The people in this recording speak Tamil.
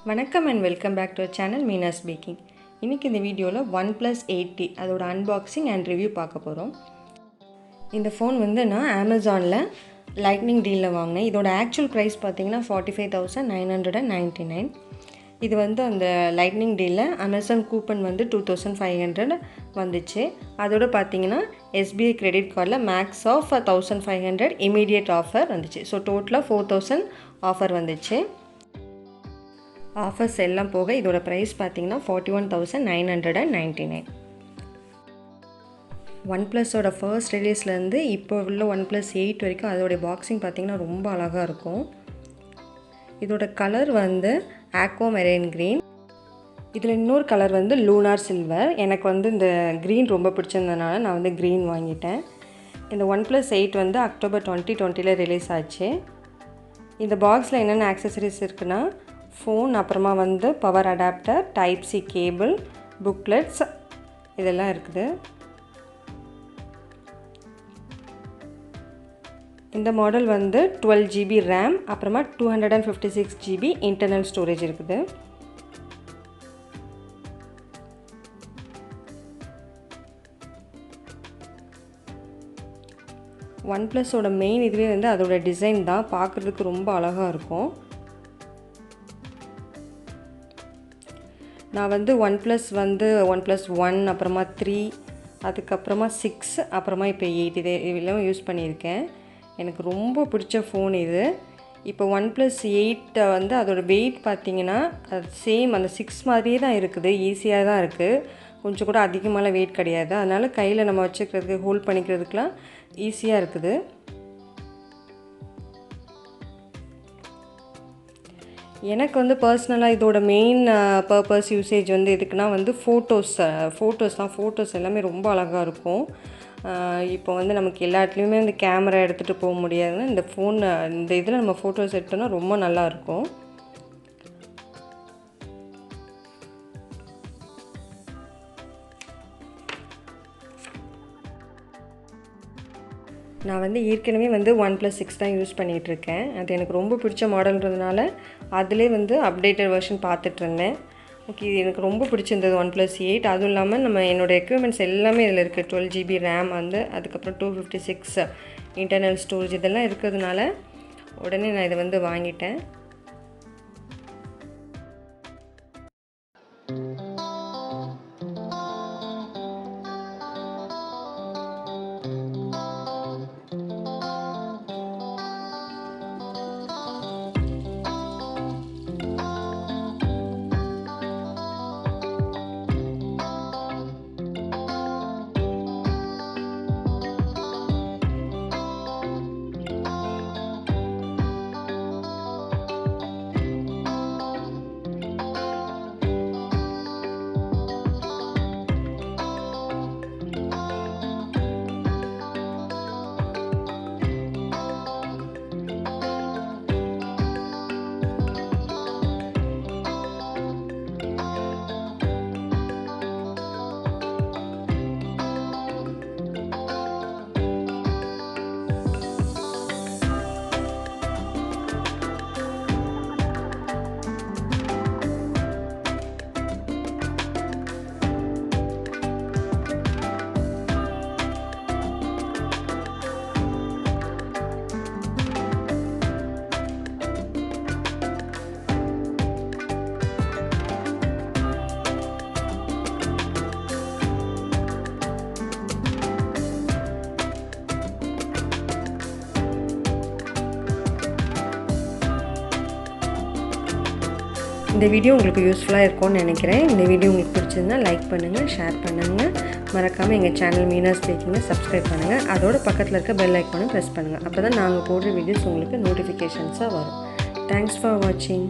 வணக்கம் and welcome back to our channel Meena Speaking. இன்னைக்கு இந்த வீடியோல OnePlus 8T அதோட unboxing and review பார்க்க போறோம். இந்த ஃபோன் வந்து நான் Amazonல Lightning dealல வாங்குனேன். இதோட actual price பாத்தீங்கன்னா 45999. இது வந்து அந்த Lightning dealல Amazon coupon வந்து 2500 வந்துச்சு. அதோட பாத்தீங்கன்னா SBI credit cardல max of 1500 immediate offer வந்துச்சு. So total 4000 offer வந்துச்சு. ஆஃபர்ஸ் எல்லாம் போக இதோட பிரைஸ் பார்த்தீங்கன்னா 41999. OnePlus ஓட ஃபர்ஸ்ட் ரிலீஸ்லேருந்து இப்போ உள்ள OnePlus 8 வரைக்கும் அதோட பாக்ஸிங் பார்த்தீங்கன்னா ரொம்ப அழகாக இருக்கும். இதோட கலர் வந்து ஆக்வா மெரைன் க்ரீன். இதில் இன்னொரு கலர் வந்து லூனார் சில்வர். எனக்கு வந்து இந்த க்ரீன் ரொம்ப பிடிச்சிருந்ததுனால நான் வந்து க்ரீன் வாங்கிட்டேன். இந்த OnePlus 8 வந்து அக்டோபர் 2020 ரிலீஸ் ஆச்சு. இந்த பாக்ஸில் என்னென்ன ஆக்சசரிஸ் இருக்குன்னா ஃபோன், அப்புறமா வந்து power adapter, type C cable, booklets இதெல்லாம் இருக்குது. இந்த மாடல் வந்து 12 GB RAM, அப்புறமா 256 GB இன்டர்னல் ஸ்டோரேஜ் இருக்குது. OnePlusோட மெயின் இதுவே வந்து அதோட டிசைன் தான், பார்க்குறதுக்கு ரொம்ப அழகாக இருக்கும். நான் வந்து OnePlus 1, அப்புறமா 3, அதுக்கப்புறமா 6, அப்புறமா இப்போ 8 இதெல்லாம் யூஸ் பண்ணியிருக்கேன். எனக்கு ரொம்ப பிடிச்ச ஃபோன் இது. இப்போ OnePlus 8 வந்து அதோட வெயிட் பார்த்திங்கன்னா அது சேம் அந்த 6 மாதிரியே தான் இருக்குது, ஈஸியாக தான் இருக்குது, கொஞ்சம் கூட அதிகமான வெயிட் கிடையாது. அதனால் கையில் நம்ம வச்சுக்கிறதுக்கு ஹோல்ட் பண்ணிக்கிறதுக்கெலாம் ஈஸியாக இருக்குது. எனக்கு வந்து பர்சனலாக இதோட மெயின் பர்பஸ் யூசேஜ் வந்து எதுக்குன்னா வந்து ஃபோட்டோஸ் எல்லாமே ரொம்ப அழகாக இருக்கும். இப்போ வந்து நமக்கு எல்லா இடத்துலையுமே வந்து கேமரா எடுத்துகிட்டு போக முடியாதுன்னா இந்த இதில் நம்ம ஃபோட்டோஸ் எடுத்தோன்னா ரொம்ப நல்லாயிருக்கும். நான் வந்து ஏற்கனவே வந்து OnePlus 6 தான் யூஸ் பண்ணிகிட்ருக்கேன். அது எனக்கு ரொம்ப பிடிச்ச மாடல்ன்றதுனால அதிலே வந்து அப்டேட்டட் வெர்ஷன் பார்த்துட்ருந்தேன். ஓகே, இது எனக்கு ரொம்ப பிடிச்சிருந்தது OnePlus 8. அதுவும் இல்லாமல் என்னோடய எக்யூப்மெண்ட்ஸ் எல்லாமே இதில் இருக்குது. 12 GB RAM வந்து, அதுக்கப்புறம் 256 இன்டர்னல் ஸ்டோரேஜ் இதெல்லாம் இருக்கிறதுனால உடனே நான் இதை வந்து வாங்கிட்டேன். இந்த வீடியோ உங்களுக்கு யூஸ்ஃபுல்லாக இருக்கும்னு நினைக்கிறேன். இந்த வீடியோ உங்களுக்கு பிடிச்சிருந்தா லைக் பண்ணுங்கள், ஷேர் பண்ணுங்கள். மறக்காமல் எங்கள் சேனல் மீனா ஸ்பீக்கிங்கை சப்ஸ்கிரைப் பண்ணுங்கள். அதோட பக்கத்தில் இருக்க பெல் ஐக்கானும் ப்ரெஸ் பண்ணுங்கள். அப்போ தான் நாங்கள் போடுற வீடியோஸ் உங்களுக்கு நோட்டிஃபிகேஷன்ஸாக வரும். தேங்க்ஸ் ஃபார் வாட்சிங்.